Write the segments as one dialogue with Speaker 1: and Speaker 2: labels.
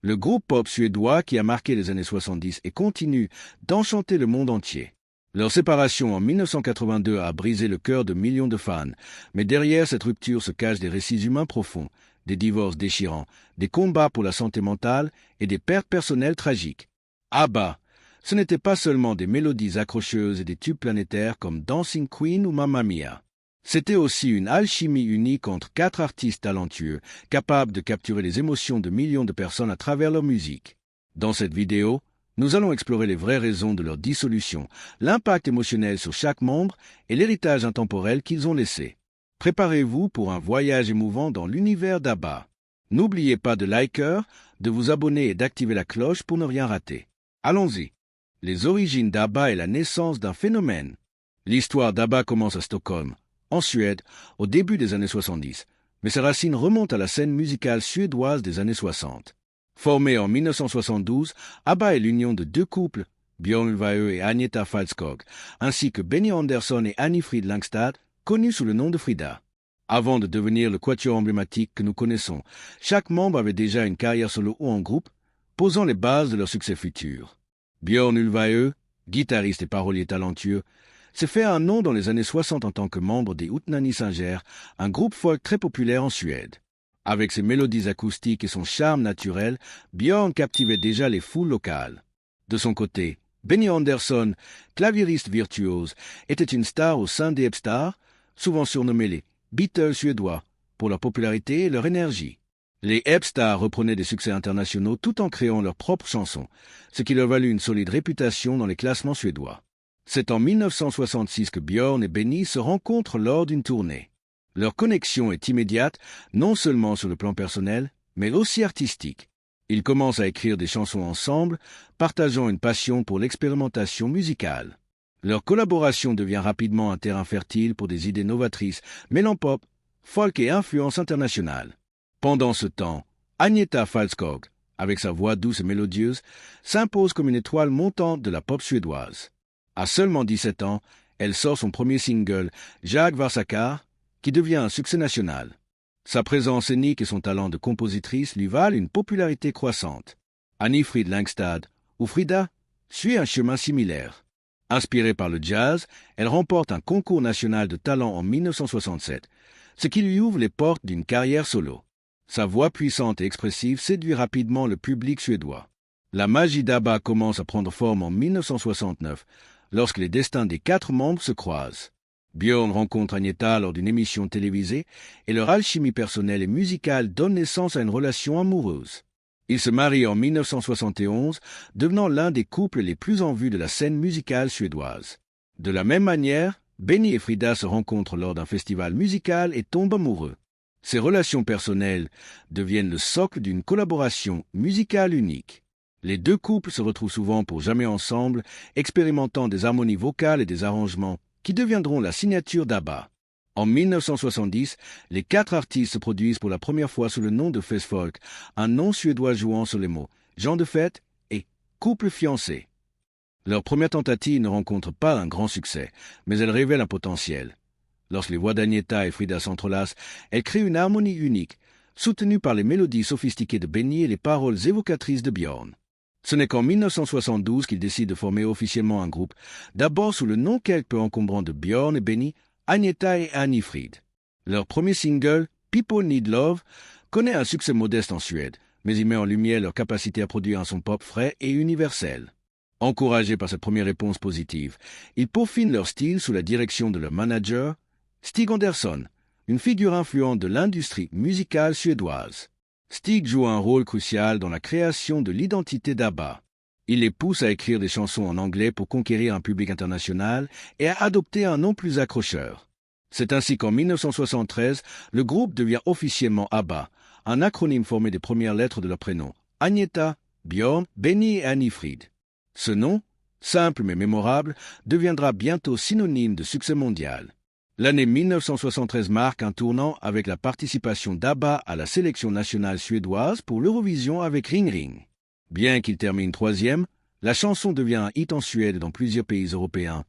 Speaker 1: le groupe pop suédois qui a marqué les années 70 et continue d'enchanter le monde entier. Leur séparation en 1982 a brisé le cœur de millions de fans, mais derrière cette rupture se cachent des récits humains profonds, des divorces déchirants, des combats pour la santé mentale et des pertes personnelles tragiques. ABBA, ce n'était pas seulement des mélodies accrocheuses et des tubes planétaires comme Dancing Queen ou Mamma Mia. C'était aussi une alchimie unique entre 4 artistes talentueux, capables de capturer les émotions de millions de personnes à travers leur musique. Dans cette vidéo, nous allons explorer les vraies raisons de leur dissolution, l'impact émotionnel sur chaque membre et l'héritage intemporel qu'ils ont laissé. Préparez-vous pour un voyage émouvant dans l'univers d'ABBA. N'oubliez pas de liker, de vous abonner et d'activer la cloche pour ne rien rater. Allons-y. Les origines d'ABBA et la naissance d'un phénomène. L'histoire d'ABBA commence à Stockholm, en Suède, au début des années 70, mais ses racines remontent à la scène musicale suédoise des années 60. Formé en 1972, ABBA est l'union de 2 couples, Björn Ulvaeö et Agneta Fältskog, ainsi que Benny Andersson et Anni-Frid Lyngstad, connus sous le nom de Frida. Avant de devenir le quatuor emblématique que nous connaissons, chaque membre avait déjà une carrière solo ou en groupe, posant les bases de leur succès futur. Björn Ulvaeö, guitariste et parolier talentueux, s'est fait un nom dans les années 60 en tant que membre des Utnani Singer, un groupe folk très populaire en Suède. Avec ses mélodies acoustiques et son charme naturel, Björn captivait déjà les foules locales. De son côté, Benny Andersson, claviériste virtuose, était une star au sein des Hepstars, souvent surnommés les Beatles suédois, pour leur popularité et leur énergie. Les Hepstars reprenaient des succès internationaux tout en créant leurs propres chansons, ce qui leur valut une solide réputation dans les classements suédois. C'est en 1966 que Björn et Benny se rencontrent lors d'une tournée. Leur connexion est immédiate, non seulement sur le plan personnel, mais aussi artistique. Ils commencent à écrire des chansons ensemble, partageant une passion pour l'expérimentation musicale. Leur collaboration devient rapidement un terrain fertile pour des idées novatrices, mêlant pop, folk et influence internationale. Pendant ce temps, Agneta Fältskog, avec sa voix douce et mélodieuse, s'impose comme une étoile montante de la pop suédoise. À seulement 17 ans, elle sort son premier single, Jag Varsakar, qui devient un succès national. Sa présence scénique et son talent de compositrice lui valent une popularité croissante. Anni-Frid Lyngstad, ou Frida, suit un chemin similaire. Inspirée par le jazz, elle remporte un concours national de talent en 1967, ce qui lui ouvre les portes d'une carrière solo. Sa voix puissante et expressive séduit rapidement le public suédois. La magie d'ABBA commence à prendre forme en 1969, lorsque les destins des 4 membres se croisent. Björn rencontre Agneta lors d'une émission télévisée et leur alchimie personnelle et musicale donne naissance à une relation amoureuse. Ils se marient en 1971, devenant l'un des couples les plus en vue de la scène musicale suédoise. De la même manière, Benny et Frida se rencontrent lors d'un festival musical et tombent amoureux. Ces relations personnelles deviennent le socle d'une collaboration musicale unique. Les 2 couples se retrouvent souvent pour jamais ensemble, expérimentant des harmonies vocales et des arrangements qui deviendront la signature d'ABBA. En 1970, les 4 artistes se produisent pour la première fois sous le nom de Festfolk, un nom suédois jouant sur les mots « gens de fête » et « couple fiancé ». Leur première tentative ne rencontre pas un grand succès, mais elle révèle un potentiel. Lorsque les voix d'Agneta et Frida s'entrelacent, elles créent une harmonie unique, soutenue par les mélodies sophistiquées de Benny et les paroles évocatrices de Björn. Ce n'est qu'en 1972 qu'ils décident de former officiellement un groupe, d'abord sous le nom quelque peu encombrant de Björn et Benny, Agneta et Anni-Frid. Leur premier single, People Need Love, connaît un succès modeste en Suède, mais il met en lumière leur capacité à produire un son pop frais et universel. Encouragés par cette première réponse positive, ils peaufinent leur style sous la direction de leur manager, Stig Andersson, une figure influente de l'industrie musicale suédoise. Stig joue un rôle crucial dans la création de l'identité d'ABBA. Il les pousse à écrire des chansons en anglais pour conquérir un public international et à adopter un nom plus accrocheur. C'est ainsi qu'en 1973, le groupe devient officiellement ABBA, un acronyme formé des premières lettres de leurs prénoms, Agneta, Björn, Benny et Anni-Frid. Ce nom, simple mais mémorable, deviendra bientôt synonyme de succès mondial. L'année 1973 marque un tournant avec la participation d'ABBA à la sélection nationale suédoise pour l'Eurovision avec Ring Ring. Bien qu'il termine 3e, la chanson devient un hit en Suède et dans plusieurs pays européens,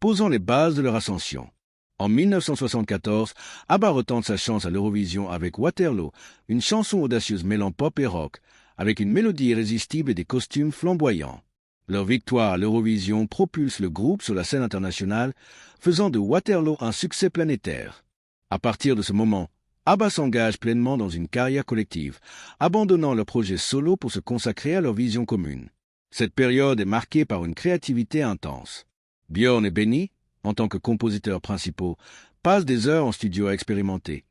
Speaker 1: posant les bases de leur ascension. En 1974, ABBA retente sa chance à l'Eurovision avec Waterloo, une chanson audacieuse mêlant pop et rock, avec une mélodie irrésistible et des costumes flamboyants. Leur victoire à l'Eurovision propulse le groupe sur la scène internationale, faisant de Waterloo un succès planétaire. À partir de ce moment, ABBA s'engage pleinement dans une carrière collective, abandonnant leur projet solo pour se consacrer à leur vision commune. Cette période est marquée par une créativité intense. Björn et Benny, en tant que compositeurs principaux, passent des heures en studio à expérimenter,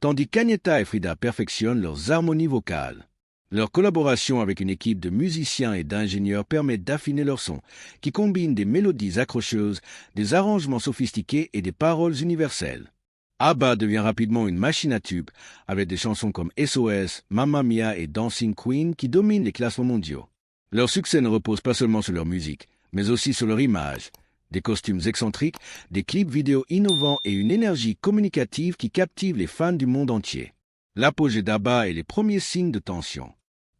Speaker 1: tandis qu'Agnetha et Frida perfectionnent leurs harmonies vocales. Leur collaboration avec une équipe de musiciens et d'ingénieurs permet d'affiner leur son, qui combine des mélodies accrocheuses, des arrangements sophistiqués et des paroles universelles. ABBA devient rapidement une machine à tubes, avec des chansons comme SOS, Mamma Mia et Dancing Queen qui dominent les classements mondiaux. Leur succès ne repose pas seulement sur leur musique, mais aussi sur leur image. Des costumes excentriques, des clips vidéo innovants et une énergie communicative qui captive les fans du monde entier. L'apogée d'ABBA est les premiers signes de tension.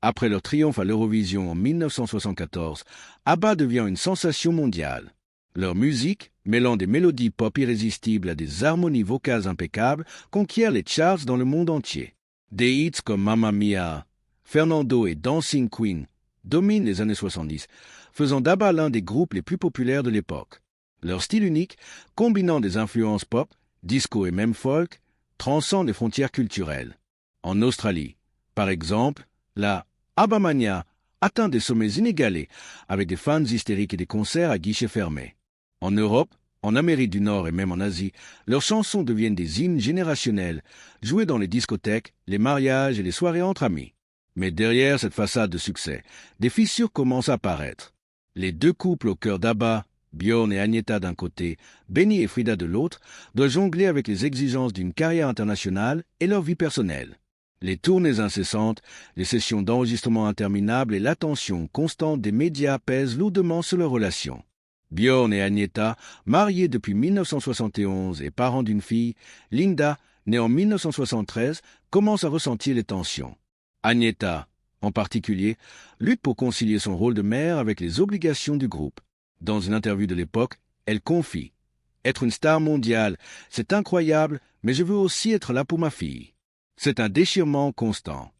Speaker 1: Après leur triomphe à l'Eurovision en 1974, ABBA devient une sensation mondiale. Leur musique, mêlant des mélodies pop irrésistibles à des harmonies vocales impeccables, conquiert les charts dans le monde entier. Des hits comme Mamma Mia, Fernando et Dancing Queen dominent les années 70, faisant d'ABBA l'un des groupes les plus populaires de l'époque. Leur style unique, combinant des influences pop, disco et même folk, transcende les frontières culturelles. En Australie, par exemple, la ABBAmania atteint des sommets inégalés, avec des fans hystériques et des concerts à guichets fermés. En Europe, en Amérique du Nord et même en Asie, leurs chansons deviennent des hymnes générationnels, joués dans les discothèques, les mariages et les soirées entre amis. Mais derrière cette façade de succès, des fissures commencent à apparaître. Les deux couples au cœur d'ABBA, Björn et Agnetha d'un côté, Benny et Frida de l'autre, doivent jongler avec les exigences d'une carrière internationale et leur vie personnelle. Les tournées incessantes, les sessions d'enregistrement interminables et l'attention constante des médias pèsent lourdement sur leur relation. Björn et Agnetha, mariés depuis 1971 et parents d'une fille, Linda, née en 1973, commencent à ressentir les tensions. Agnetha, en particulier, lutte pour concilier son rôle de mère avec les obligations du groupe. Dans une interview de l'époque, elle confie « Être une star mondiale, c'est incroyable, mais je veux aussi être là pour ma fille. » C'est un déchirement constant.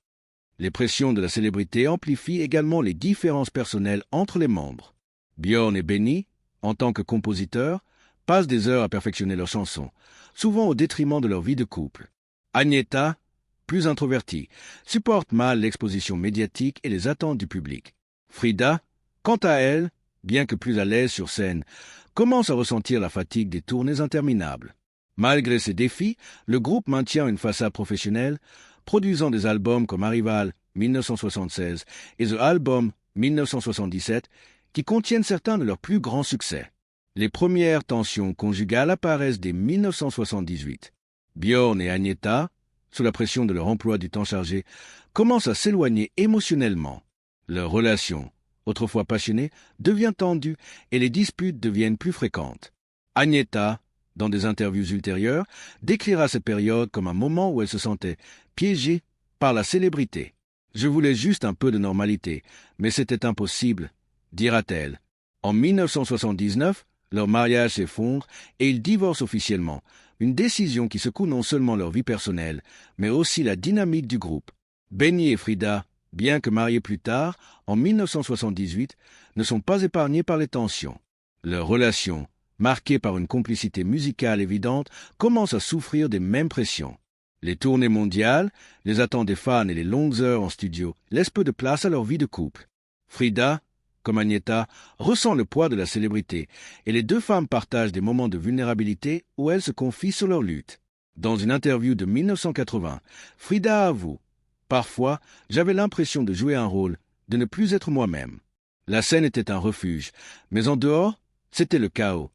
Speaker 1: Les pressions de la célébrité amplifient également les différences personnelles entre les membres. Björn et Benny, en tant que compositeurs, passent des heures à perfectionner leurs chansons, souvent au détriment de leur vie de couple. Agnetha, plus introvertie, supporte mal l'exposition médiatique et les attentes du public. Frida, quant à elle, bien que plus à l'aise sur scène, commence à ressentir la fatigue des tournées interminables. Malgré ces défis, le groupe maintient une façade professionnelle, produisant des albums comme Arrival 1976 et The Album 1977, qui contiennent certains de leurs plus grands succès. Les premières tensions conjugales apparaissent dès 1978. Björn et Agnetha, sous la pression de leur emploi du temps chargé, commencent à s'éloigner émotionnellement. Leur relation, autrefois passionnée, devient tendue et les disputes deviennent plus fréquentes. Agnetha, dans des interviews ultérieures, décrira cette période comme un moment où elle se sentait piégée par la célébrité. « Je voulais juste un peu de normalité, mais c'était impossible », dira-t-elle. En 1979, leur mariage s'effondre et ils divorcent officiellement, une décision qui secoue non seulement leur vie personnelle, mais aussi la dynamique du groupe. Benny et Frida, bien que mariés plus tard, en 1978, ne sont pas épargnés par les tensions. Leur relation, marquée par une complicité musicale évidente, commence à souffrir des mêmes pressions. Les tournées mondiales, les attentes des fans et les longues heures en studio laissent peu de place à leur vie de couple. Frida, comme Agnetha, ressent le poids de la célébrité, et les deux femmes partagent des moments de vulnérabilité où elles se confient sur leur lutte. Dans une interview de 1980, Frida avoue « Parfois, j'avais l'impression de jouer un rôle, de ne plus être moi-même. La scène était un refuge, mais en dehors, c'était le chaos. »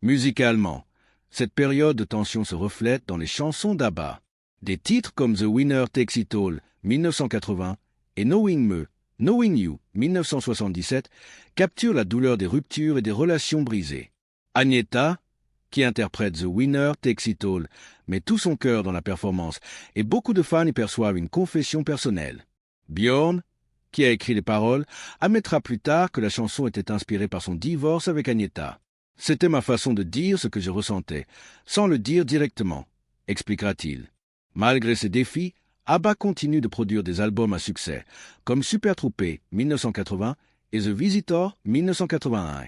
Speaker 1: Musicalement, cette période de tension se reflète dans les chansons d'ABBA. Des titres comme The Winner Takes It All 1980 et Knowing Me, Knowing You 1977 capturent la douleur des ruptures et des relations brisées. Agnetha, qui interprète The Winner Takes It All, met tout son cœur dans la performance et beaucoup de fans y perçoivent une confession personnelle. Björn, qui a écrit les paroles, admettra plus tard que la chanson était inspirée par son divorce avec Agnetha. « C'était ma façon de dire ce que je ressentais, sans le dire directement », expliquera-t-il. Malgré ces défis, ABBA continue de produire des albums à succès, comme Super Troopé 1980 et The Visitor 1981.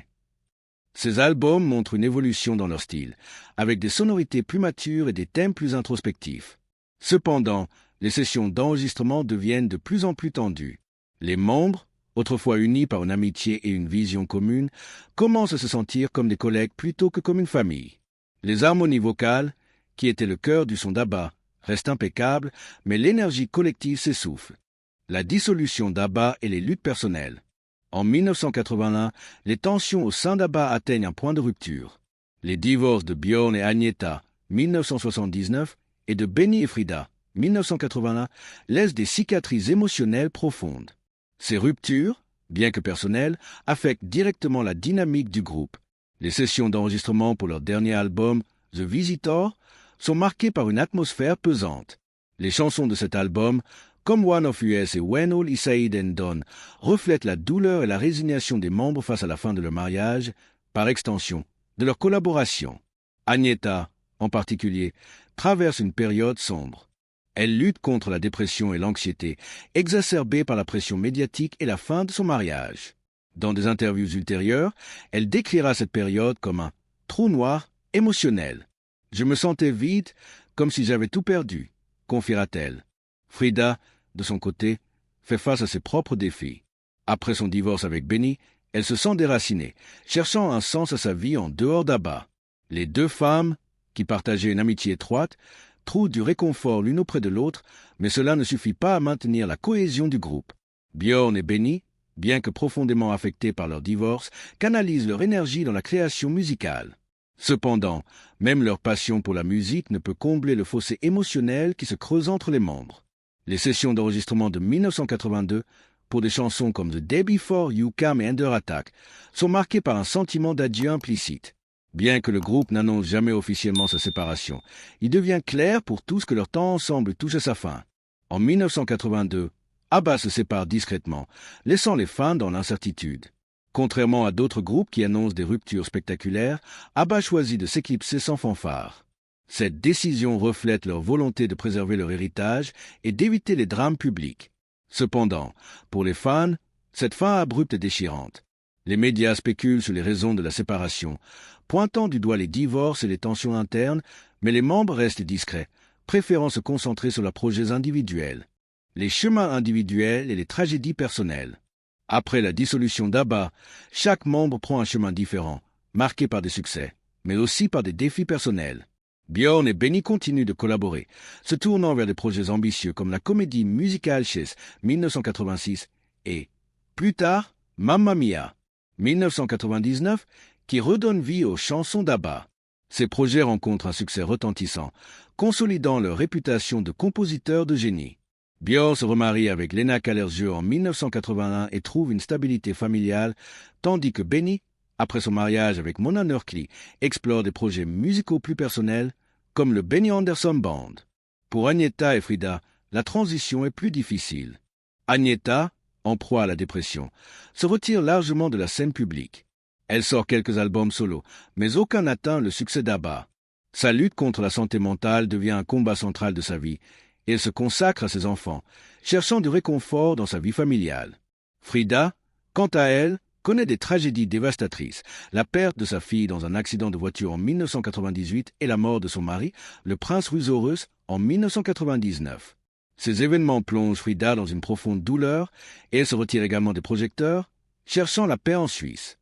Speaker 1: Ces albums montrent une évolution dans leur style, avec des sonorités plus matures et des thèmes plus introspectifs. Cependant, les sessions d'enregistrement deviennent de plus en plus tendues. Les membres, autrefois unis par une amitié et une vision commune, commencent à se sentir comme des collègues plutôt que comme une famille. Les harmonies vocales, qui étaient le cœur du son d'ABBA, restent impeccables, mais l'énergie collective s'essouffle. La dissolution d'ABBA et les luttes personnelles. En 1981, les tensions au sein d'ABBA atteignent un point de rupture. Les divorces de Björn et Agnetha, 1979, et de Benny et Frida, 1981, laissent des cicatrices émotionnelles profondes. Ces ruptures, bien que personnelles, affectent directement la dynamique du groupe. Les sessions d'enregistrement pour leur dernier album, The Visitor, sont marquées par une atmosphère pesante. Les chansons de cet album, comme One of Us et When All Is Said and Done, reflètent la douleur et la résignation des membres face à la fin de leur mariage, par extension, de leur collaboration. Agnetha, en particulier, traverse une période sombre. Elle lutte contre la dépression et l'anxiété, exacerbées par la pression médiatique et la fin de son mariage. Dans des interviews ultérieures, elle décrira cette période comme un « trou noir émotionnel ». Je me sentais vide, comme si j'avais tout perdu, confiera-t-elle. Frida, de son côté, fait face à ses propres défis. Après son divorce avec Benny, elle se sent déracinée, cherchant un sens à sa vie en dehors d'ABBA. Les deux femmes, qui partageaient une amitié étroite, trouvent du réconfort l'une auprès de l'autre, mais cela ne suffit pas à maintenir la cohésion du groupe. Björn et Benny, bien que profondément affectés par leur divorce, canalisent leur énergie dans la création musicale. Cependant, même leur passion pour la musique ne peut combler le fossé émotionnel qui se creuse entre les membres. Les sessions d'enregistrement de 1982, pour des chansons comme The Day Before You Come et Under Attack, sont marquées par un sentiment d'adieu implicite. Bien que le groupe n'annonce jamais officiellement sa séparation, il devient clair pour tous que leur temps ensemble touche à sa fin. En 1982, ABBA se sépare discrètement, laissant les fans dans l'incertitude. Contrairement à d'autres groupes qui annoncent des ruptures spectaculaires, ABBA choisit de s'éclipser sans fanfare. Cette décision reflète leur volonté de préserver leur héritage et d'éviter les drames publics. Cependant, pour les fans, cette fin abrupte est déchirante. Les médias spéculent sur les raisons de la séparation, pointant du doigt les divorces et les tensions internes, mais les membres restent discrets, préférant se concentrer sur leurs projets individuels. Les chemins individuels et les tragédies personnelles. Après la dissolution d'ABBA, chaque membre prend un chemin différent, marqué par des succès, mais aussi par des défis personnels. Björn et Benny continuent de collaborer, se tournant vers des projets ambitieux comme la comédie musicale Chess 1986 et, plus tard, Mamma Mia 1999, qui redonne vie aux chansons d'ABBA. Ces projets rencontrent un succès retentissant, consolidant leur réputation de compositeurs de génie. Björn se remarie avec Lena Kalergiö en 1981 et trouve une stabilité familiale, tandis que Benny, après son mariage avec Mona Nörkli, explore des projets musicaux plus personnels, comme le Benny Andersson Band. Pour Agnetha et Frida, la transition est plus difficile. Agnetha, en proie à la dépression, se retire largement de la scène publique. Elle sort quelques albums solo, mais aucun n'atteint le succès d'ABBA. Sa lutte contre la santé mentale devient un combat central de sa vie, et elle se consacre à ses enfants, cherchant du réconfort dans sa vie familiale. Frida, quant à elle, connaît des tragédies dévastatrices, la perte de sa fille dans un accident de voiture en 1998 et la mort de son mari, le prince Rusorus, en 1999. Ces événements plongent Frida dans une profonde douleur et elle se retire également des projecteurs, cherchant la paix en Suisse.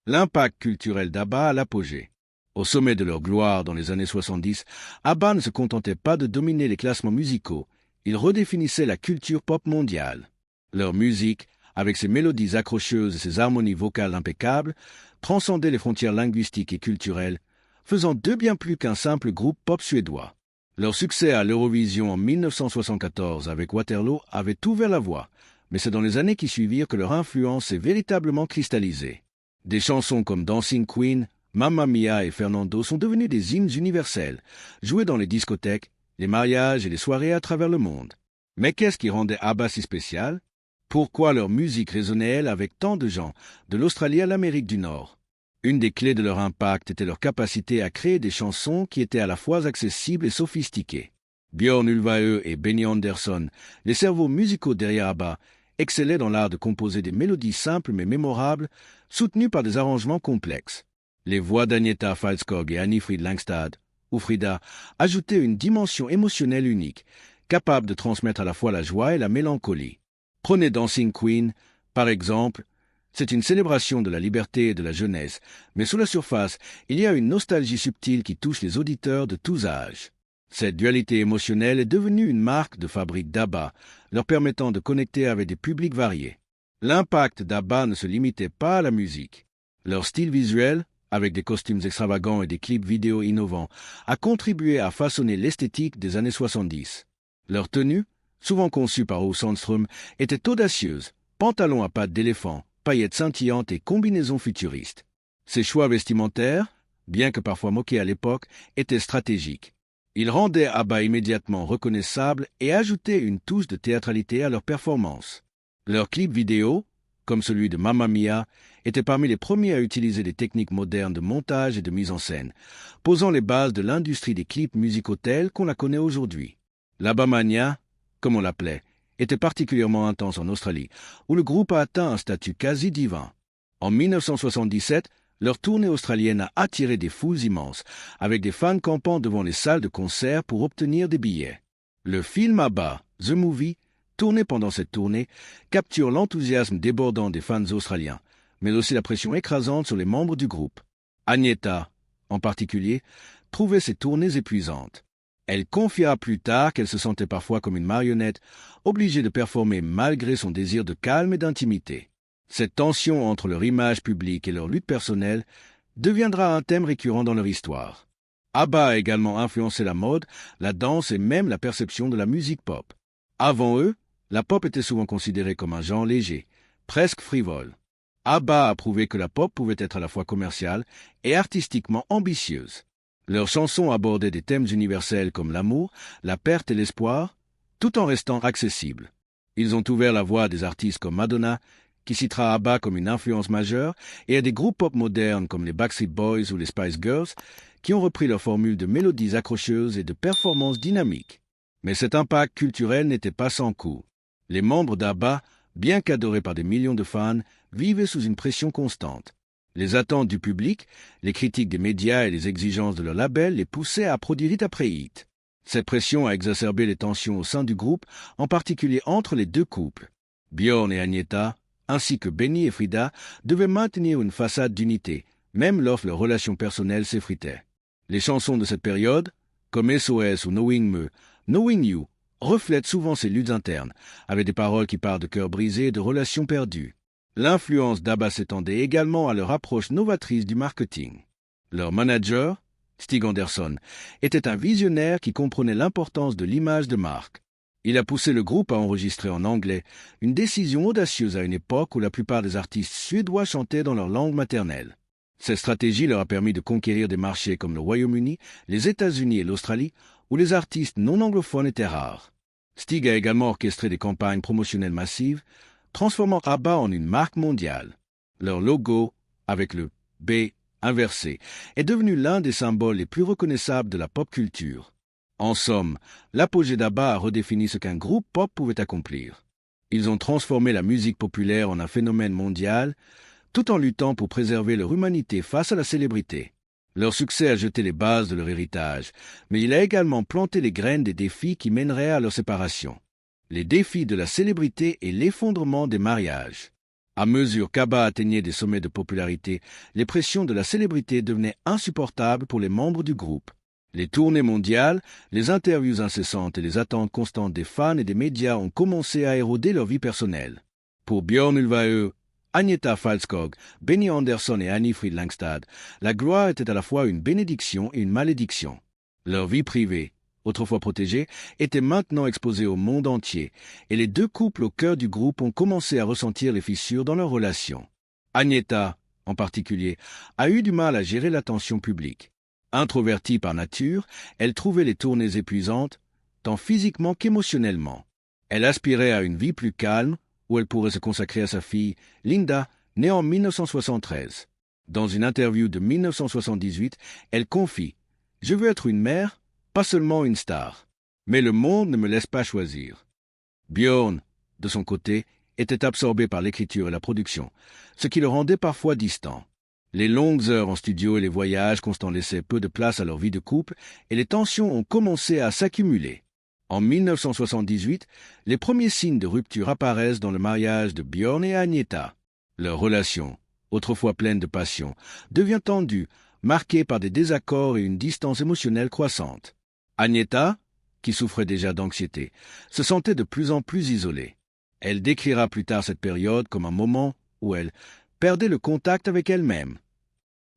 Speaker 1: L'impact culturel d'ABBA à l'apogée. Au sommet de leur gloire dans les années 70, ABBA ne se contentait pas de dominer les classements musicaux, ils redéfinissaient la culture pop mondiale. Leur musique, avec ses mélodies accrocheuses et ses harmonies vocales impeccables, transcendait les frontières linguistiques et culturelles, faisant d'eux bien plus qu'un simple groupe pop suédois. Leur succès à l'Eurovision en 1974 avec Waterloo avait ouvert la voie, mais c'est dans les années qui suivirent que leur influence s'est véritablement cristallisée. Des chansons comme Dancing Queen, Mamma Mia et Fernando sont devenues des hymnes universels, joués dans les discothèques, les mariages et les soirées à travers le monde. Mais qu'est-ce qui rendait ABBA si spécial? Pourquoi leur musique résonnait-elle avec tant de gens, de l'Australie à l'Amérique du Nord? Une des clés de leur impact était leur capacité à créer des chansons qui étaient à la fois accessibles et sophistiquées. Björn Ulvaeö et Benny Andersson, les cerveaux musicaux derrière ABBA, excellaient dans l'art de composer des mélodies simples mais mémorables, soutenues par des arrangements complexes. Les voix d'Agnetha Faltskog et Anni-Frid Langstad, ou Frida, ajoutaient une dimension émotionnelle unique, capable de transmettre à la fois la joie et la mélancolie. Prenez Dancing Queen, par exemple. C'est une célébration de la liberté et de la jeunesse, mais sous la surface, il y a une nostalgie subtile qui touche les auditeurs de tous âges. Cette dualité émotionnelle est devenue une marque de fabrique d'ABBA, leur permettant de connecter avec des publics variés. L'impact d'ABBA ne se limitait pas à la musique. Leur style visuel, avec des costumes extravagants et des clips vidéo innovants, a contribué à façonner l'esthétique des années 70. Leur tenue, souvent conçue par O. Sandström, était audacieuse, pantalons à pattes d'éléphant, paillettes scintillantes et combinaisons futuristes. Ces choix vestimentaires, bien que parfois moqués à l'époque, étaient stratégiques. Ils rendaient ABBA immédiatement reconnaissables et ajoutaient une touche de théâtralité à leurs performances. Leurs clips vidéo, comme celui de Mamma Mia, étaient parmi les premiers à utiliser des techniques modernes de montage et de mise en scène, posant les bases de l'industrie des clips musicaux tels qu'on la connaît aujourd'hui. L'ABBAmania, comme on l'appelait, était particulièrement intense en Australie, où le groupe a atteint un statut quasi divin. En 1977, leur tournée australienne a attiré des foules immenses, avec des fans campant devant les salles de concert pour obtenir des billets. Le film ABBA, The Movie, tourné pendant cette tournée, capture l'enthousiasme débordant des fans australiens, mais aussi la pression écrasante sur les membres du groupe. Agnetha, en particulier, trouvait ces tournées épuisantes. Elle confiera plus tard qu'elle se sentait parfois comme une marionnette, obligée de performer malgré son désir de calme et d'intimité. Cette tension entre leur image publique et leur lutte personnelle deviendra un thème récurrent dans leur histoire. ABBA a également influencé la mode, la danse et même la perception de la musique pop. Avant eux, la pop était souvent considérée comme un genre léger, presque frivole. ABBA a prouvé que la pop pouvait être à la fois commerciale et artistiquement ambitieuse. Leurs chansons abordaient des thèmes universels comme l'amour, la perte et l'espoir, tout en restant accessibles. Ils ont ouvert la voie à des artistes comme Madonna, qui citera ABBA comme une influence majeure, et à des groupes pop modernes comme les Backstreet Boys ou les Spice Girls, qui ont repris leur formule de mélodies accrocheuses et de performances dynamiques. Mais cet impact culturel n'était pas sans coût. Les membres d'ABBA, bien qu'adorés par des millions de fans, vivaient sous une pression constante. Les attentes du public, les critiques des médias et les exigences de leur label les poussaient à produire hit après hit. Cette pression a exacerbé les tensions au sein du groupe, en particulier entre les deux couples. Björn et Agnetha, ainsi que Benny et Frida, devaient maintenir une façade d'unité, même lorsque leurs relations personnelles s'effritaient. Les chansons de cette période, comme SOS ou Knowing Me, Knowing You, reflètent souvent ces luttes internes, avec des paroles qui parlent de cœurs brisés et de relations perdues. L'influence d'ABBA s'étendait également à leur approche novatrice du marketing. Leur manager, Stig Andersson, était un visionnaire qui comprenait l'importance de l'image de marque. Il a poussé le groupe à enregistrer en anglais, une décision audacieuse à une époque où la plupart des artistes suédois chantaient dans leur langue maternelle. Cette stratégie leur a permis de conquérir des marchés comme le Royaume-Uni, les États-Unis et l'Australie, où les artistes non anglophones étaient rares. Stig a également orchestré des campagnes promotionnelles massives, transformant ABBA en une marque mondiale. Leur logo, avec le B inversé, est devenu l'un des symboles les plus reconnaissables de la pop culture. En somme, l'apogée d'ABBA a redéfini ce qu'un groupe pop pouvait accomplir. Ils ont transformé la musique populaire en un phénomène mondial, tout en luttant pour préserver leur humanité face à la célébrité. Leur succès a jeté les bases de leur héritage, mais il a également planté les graines des défis qui mèneraient à leur séparation. Les défis de la célébrité et l'effondrement des mariages. À mesure qu'ABBA atteignait des sommets de popularité, les pressions de la célébrité devenaient insupportables pour les membres du groupe. Les tournées mondiales, les interviews incessantes et les attentes constantes des fans et des médias ont commencé à éroder leur vie personnelle. Pour Björn Ulvaeö, Agnetha Faltskog, Benny Andersson et Anni-Frid Langstad, la gloire était à la fois une bénédiction et une malédiction. Leur vie privée, autrefois protégée, était maintenant exposée au monde entier, et les deux couples au cœur du groupe ont commencé à ressentir les fissures dans leur relation. Agnetha, en particulier, a eu du mal à gérer l'attention publique. Introvertie par nature, elle trouvait les tournées épuisantes, tant physiquement qu'émotionnellement. Elle aspirait à une vie plus calme, où elle pourrait se consacrer à sa fille, Linda, née en 1973. Dans une interview de 1978, elle confie « Je veux être une mère, pas seulement une star. Mais le monde ne me laisse pas choisir. » Björn, de son côté, était absorbé par l'écriture et la production, ce qui le rendait parfois distant. Les longues heures en studio et les voyages constants laissaient peu de place à leur vie de couple et les tensions ont commencé à s'accumuler. En 1978, les premiers signes de rupture apparaissent dans le mariage de Björn et Agneta. Leur relation, autrefois pleine de passion, devient tendue, marquée par des désaccords et une distance émotionnelle croissante. Agneta, qui souffrait déjà d'anxiété, se sentait de plus en plus isolée. Elle décrira plus tard cette période comme un moment où elle perdait le contact avec elle-même.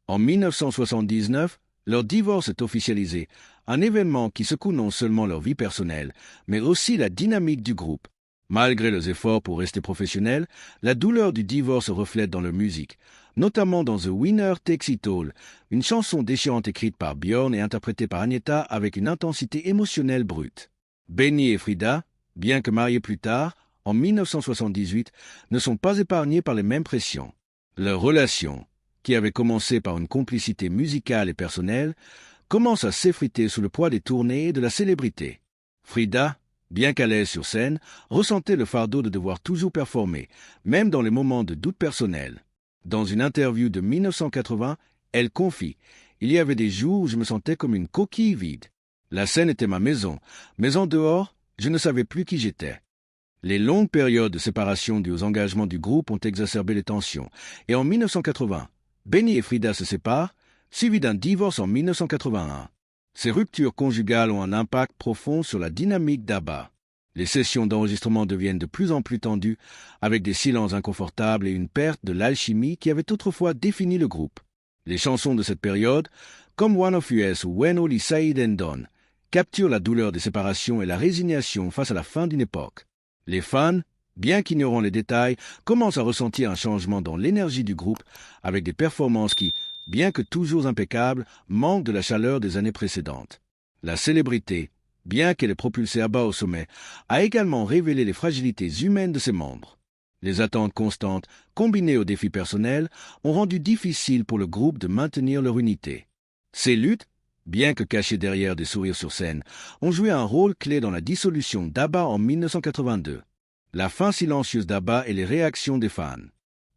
Speaker 1: En 1979, leur divorce est officialisé, un événement qui secoue non seulement leur vie personnelle, mais aussi la dynamique du groupe. Malgré leurs efforts pour rester professionnels, la douleur du divorce se reflète dans leur musique, notamment dans The Winner Takes It All, une chanson déchirante écrite par Björn et interprétée par Agneta avec une intensité émotionnelle brute. Benny et Frida, bien que mariés plus tard, en 1978, ne sont pas épargnés par les mêmes pressions. Leur relation, qui avait commencé par une complicité musicale et personnelle, commence à s'effriter sous le poids des tournées et de la célébrité. Frida, bien qu'à l'aise sur scène, ressentait le fardeau de devoir toujours performer, même dans les moments de doute personnel. Dans une interview de 1980, elle confie « Il y avait des jours où je me sentais comme une coquille vide. La scène était ma maison, mais en dehors, je ne savais plus qui j'étais. » Les longues périodes de séparation dues aux engagements du groupe ont exacerbé les tensions, et en 1980, Benny et Frida se séparent, suivi d'un divorce en 1981. Ces ruptures conjugales ont un impact profond sur la dynamique d'ABBA. Les sessions d'enregistrement deviennent de plus en plus tendues, avec des silences inconfortables et une perte de l'alchimie qui avait autrefois défini le groupe. Les chansons de cette période, comme One of Us ou When All Is Said and Done, capturent la douleur des séparations et la résignation face à la fin d'une époque. Les fans, bien qu'ignorant les détails, commencent à ressentir un changement dans l'énergie du groupe, avec des performances qui, bien que toujours impeccables, manquent de la chaleur des années précédentes. La célébrité, bien qu'elle ait propulsé ABBA au sommet, a également révélé les fragilités humaines de ses membres. Les attentes constantes, combinées aux défis personnels, ont rendu difficile pour le groupe de maintenir leur unité. Ces luttes, bien que cachées derrière des sourires sur scène, ont joué un rôle clé dans la dissolution d'ABBA en 1982. La fin silencieuse d'ABBA et les réactions des fans.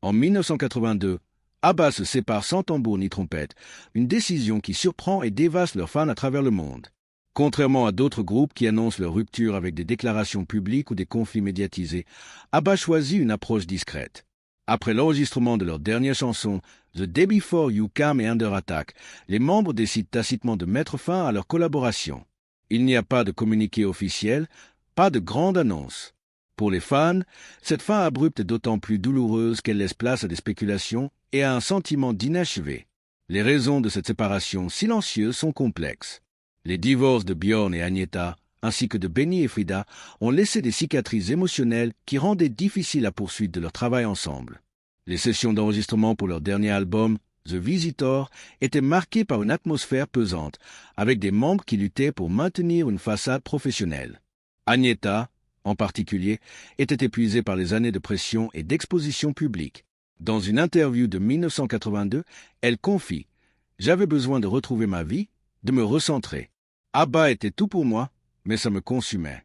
Speaker 1: En 1982, ABBA se sépare sans tambour ni trompette, une décision qui surprend et dévaste leurs fans à travers le monde. Contrairement à d'autres groupes qui annoncent leur rupture avec des déclarations publiques ou des conflits médiatisés, ABBA choisit une approche discrète. Après l'enregistrement de leur dernière chanson, The Day Before You Came et Under Attack, les membres décident tacitement de mettre fin à leur collaboration. Il n'y a pas de communiqué officiel, pas de grande annonce. Pour les fans, cette fin abrupte est d'autant plus douloureuse qu'elle laisse place à des spéculations et à un sentiment d'inachevé. Les raisons de cette séparation silencieuse sont complexes. Les divorces de Björn et Agneta, ainsi que de Benny et Frida, ont laissé des cicatrices émotionnelles qui rendaient difficile la poursuite de leur travail ensemble. Les sessions d'enregistrement pour leur dernier album, The Visitor, étaient marquées par une atmosphère pesante, avec des membres qui luttaient pour maintenir une façade professionnelle. Agneta, en particulier, était épuisée par les années de pression et d'exposition publique. Dans une interview de 1982, elle confie « J'avais besoin de retrouver ma vie, de me recentrer. ABBA était tout pour moi, mais ça me consumait. »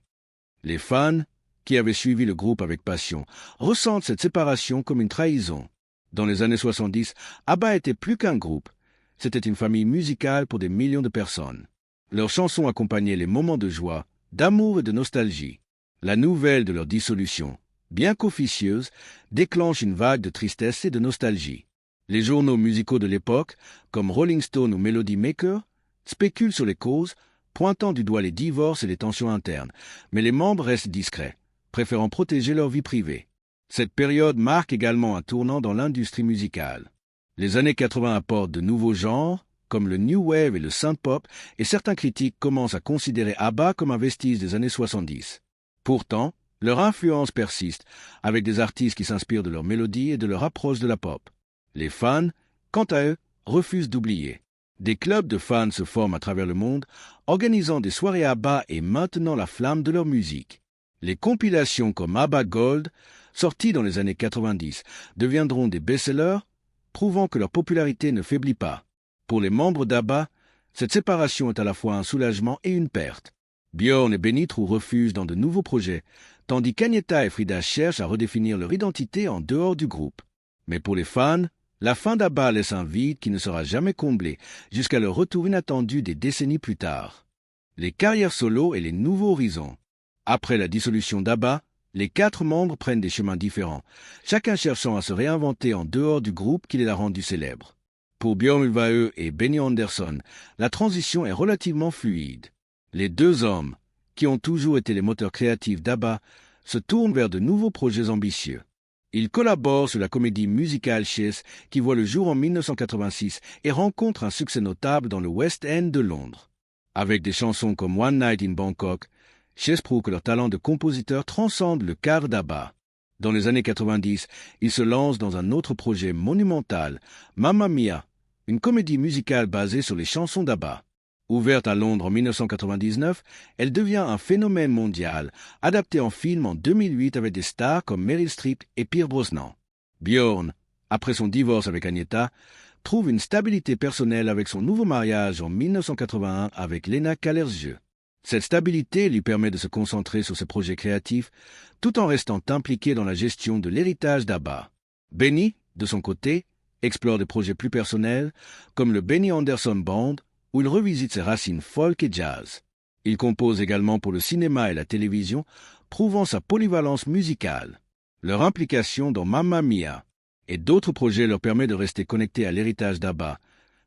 Speaker 1: Les fans, qui avaient suivi le groupe avec passion, ressentent cette séparation comme une trahison. Dans les années 70, ABBA était plus qu'un groupe. C'était une famille musicale pour des millions de personnes. Leurs chansons accompagnaient les moments de joie, d'amour et de nostalgie. La nouvelle de leur dissolution, bien qu'officieuse, déclenche une vague de tristesse et de nostalgie. Les journaux musicaux de l'époque, comme Rolling Stone ou Melody Maker, spéculent sur les causes, pointant du doigt les divorces et les tensions internes, mais les membres restent discrets, préférant protéger leur vie privée. Cette période marque également un tournant dans l'industrie musicale. Les années 80 apportent de nouveaux genres, comme le New Wave et le Synth-Pop, et certains critiques commencent à considérer ABBA comme un vestige des années 70. Pourtant, leur influence persiste, avec des artistes qui s'inspirent de leur mélodie et de leur approche de la pop. Les fans, quant à eux, refusent d'oublier. Des clubs de fans se forment à travers le monde, organisant des soirées ABBA et maintenant la flamme de leur musique. Les compilations comme ABBA Gold, sorties dans les années 90, deviendront des best-sellers, prouvant que leur popularité ne faiblit pas. Pour les membres d'ABBA, cette séparation est à la fois un soulagement et une perte. Björn et Benny trouvent refuge dans de nouveaux projets, tandis qu'Agnetha et Frida cherchent à redéfinir leur identité en dehors du groupe. Mais pour les fans, la fin d'ABBA laisse un vide qui ne sera jamais comblé jusqu'à leur retour inattendu des décennies plus tard. Les carrières solo et les nouveaux horizons. Après la dissolution d'ABBA, les 4 membres prennent des chemins différents, chacun cherchant à se réinventer en dehors du groupe qui les a rendus célèbres. Pour Björn Ulvaeus et Benny Andersson, la transition est relativement fluide. Les 2 hommes, qui ont toujours été les moteurs créatifs d'ABBA, se tournent vers de nouveaux projets ambitieux. Ils collaborent sur la comédie musicale Chess qui voit le jour en 1986 et rencontre un succès notable dans le West End de Londres. Avec des chansons comme One Night in Bangkok, Chess prouve que leur talent de compositeur transcende le cadre d'ABBA. Dans les années 90, ils se lancent dans un autre projet monumental, Mamma Mia, une comédie musicale basée sur les chansons d'ABBA. Ouverte à Londres en 1999, elle devient un phénomène mondial, adaptée en film en 2008 avec des stars comme Meryl Streep et Pierce Brosnan. Björn, après son divorce avec Agnetha, trouve une stabilité personnelle avec son nouveau mariage en 1981 avec Lena Kallergieu. Cette stabilité lui permet de se concentrer sur ses projets créatifs, tout en restant impliqué dans la gestion de l'héritage d'ABBA. Benny, de son côté, explore des projets plus personnels, comme le Benny Andersson Band, où il revisite ses racines folk et jazz. Il compose également pour le cinéma et la télévision, prouvant sa polyvalence musicale. Leur implication dans Mamma Mia et d'autres projets leur permet de rester connectés à l'héritage d'ABBA,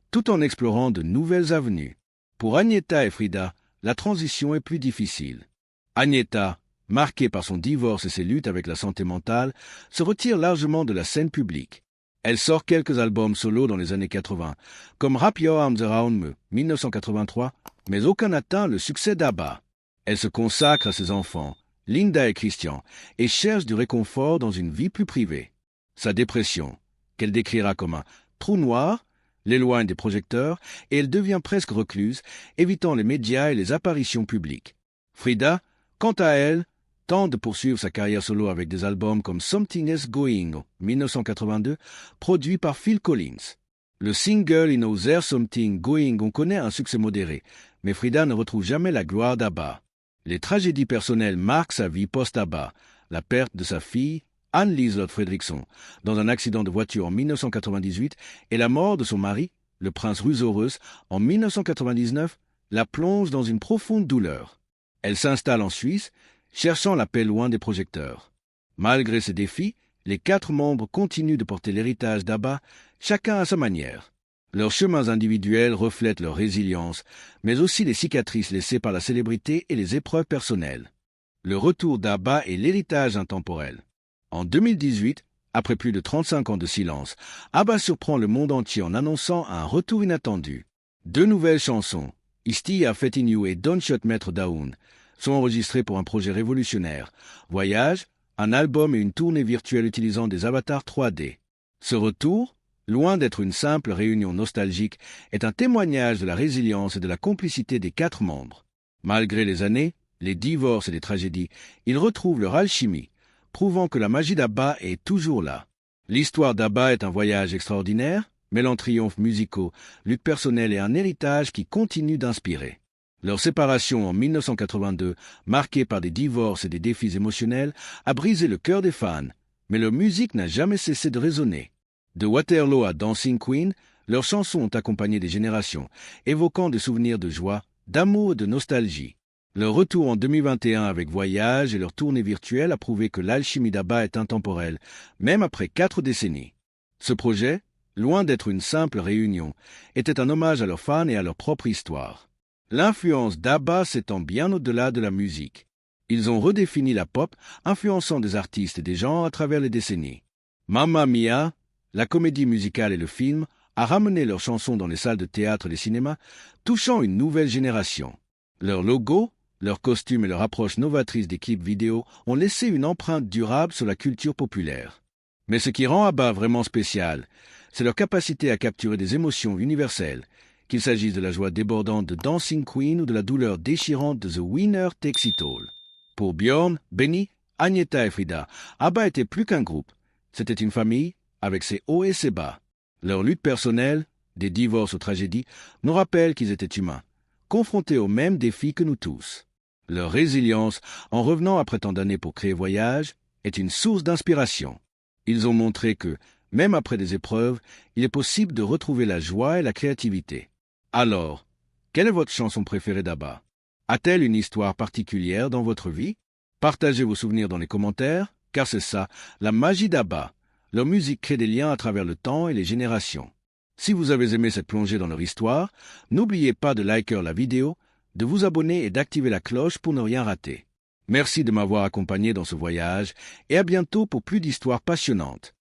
Speaker 1: tout en explorant de nouvelles avenues. Pour Agnetha et Frida, la transition est plus difficile. Agnetha, marquée par son divorce et ses luttes avec la santé mentale, se retire largement de la scène publique. Elle sort quelques albums solo dans les années 80, comme Wrap Your Arms Around Me, 1983, mais aucun n'atteint le succès d'ABBA. Elle se consacre à ses enfants, Linda et Christian, et cherche du réconfort dans une vie plus privée. Sa dépression, qu'elle décrira comme un trou noir, l'éloigne des projecteurs et elle devient presque recluse, évitant les médias et les apparitions publiques. Frida, quant à elle, tente de poursuivre sa carrière solo avec des albums comme Something Is Going, 1982, produit par Phil Collins. Le single In Knows There's Something Going on connaît un succès modéré, mais Frida ne retrouve jamais la gloire d'ABBA. Les tragédies personnelles marquent sa vie post-ABBA, la perte de sa fille, Anne-Liselotte Fredriksson, dans un accident de voiture en 1998, et la mort de son mari, le prince Rusorus, en 1999, la plonge dans une profonde douleur. Elle s'installe en Suisse, cherchant la paix loin des projecteurs. Malgré ces défis, les 4 membres continuent de porter l'héritage d'ABBA, chacun à sa manière. Leurs chemins individuels reflètent leur résilience, mais aussi les cicatrices laissées par la célébrité et les épreuves personnelles. Le retour d'ABBA est l'héritage intemporel. En 2018, après plus de 35 ans de silence, ABBA surprend le monde entier en annonçant un retour inattendu. 2 nouvelles chansons, Isti a Fettin You et Don't Shut Maître Down, sont enregistrées pour un projet révolutionnaire, Voyage, un album et une tournée virtuelle utilisant des avatars 3D. Ce retour, loin d'être une simple réunion nostalgique, est un témoignage de la résilience et de la complicité des 4 membres. Malgré les années, les divorces et les tragédies, ils retrouvent leur alchimie, prouvant que la magie d'ABBA est toujours là. L'histoire d'ABBA est un voyage extraordinaire, mêlant triomphes musicaux, luttes personnelles et un héritage qui continue d'inspirer. Leur séparation en 1982, marquée par des divorces et des défis émotionnels, a brisé le cœur des fans, mais leur musique n'a jamais cessé de résonner. De Waterloo à Dancing Queen, leurs chansons ont accompagné des générations, évoquant des souvenirs de joie, d'amour et de nostalgie. Leur retour en 2021 avec Voyage et leur tournée virtuelle a prouvé que l'alchimie d'ABBA est intemporelle, même après 4 décennies. Ce projet, loin d'être une simple réunion, était un hommage à leurs fans et à leur propre histoire. L'influence d'ABBA s'étend bien au-delà de la musique. Ils ont redéfini la pop, influençant des artistes et des genres à travers les décennies. Mamma Mia, la comédie musicale et le film, a ramené leurs chansons dans les salles de théâtre et les cinémas, touchant une nouvelle génération. Leur logo, leurs costumes et leur approche novatrice des clips vidéo ont laissé une empreinte durable sur la culture populaire. Mais ce qui rend ABBA vraiment spécial, c'est leur capacité à capturer des émotions universelles, qu'il s'agisse de la joie débordante de Dancing Queen ou de la douleur déchirante de The Winner Takes It All. Pour Björn, Benny, Agnetha et Frida, ABBA était plus qu'un groupe. C'était une famille, avec ses hauts et ses bas. Leur lutte personnelle, des divorces aux tragédies, nous rappellent qu'ils étaient humains, confrontés aux mêmes défis que nous tous. Leur résilience, en revenant après tant d'années pour créer Voyage, est une source d'inspiration. Ils ont montré que, même après des épreuves, il est possible de retrouver la joie et la créativité. Alors, quelle est votre chanson préférée d'ABBA? A-t-elle une histoire particulière dans votre vie? Partagez vos souvenirs dans les commentaires, car c'est ça, la magie d'ABBA. Leur musique crée des liens à travers le temps et les générations. Si vous avez aimé cette plongée dans leur histoire, n'oubliez pas de liker la vidéo, de vous abonner et d'activer la cloche pour ne rien rater. Merci de m'avoir accompagné dans ce voyage et à bientôt pour plus d'histoires passionnantes.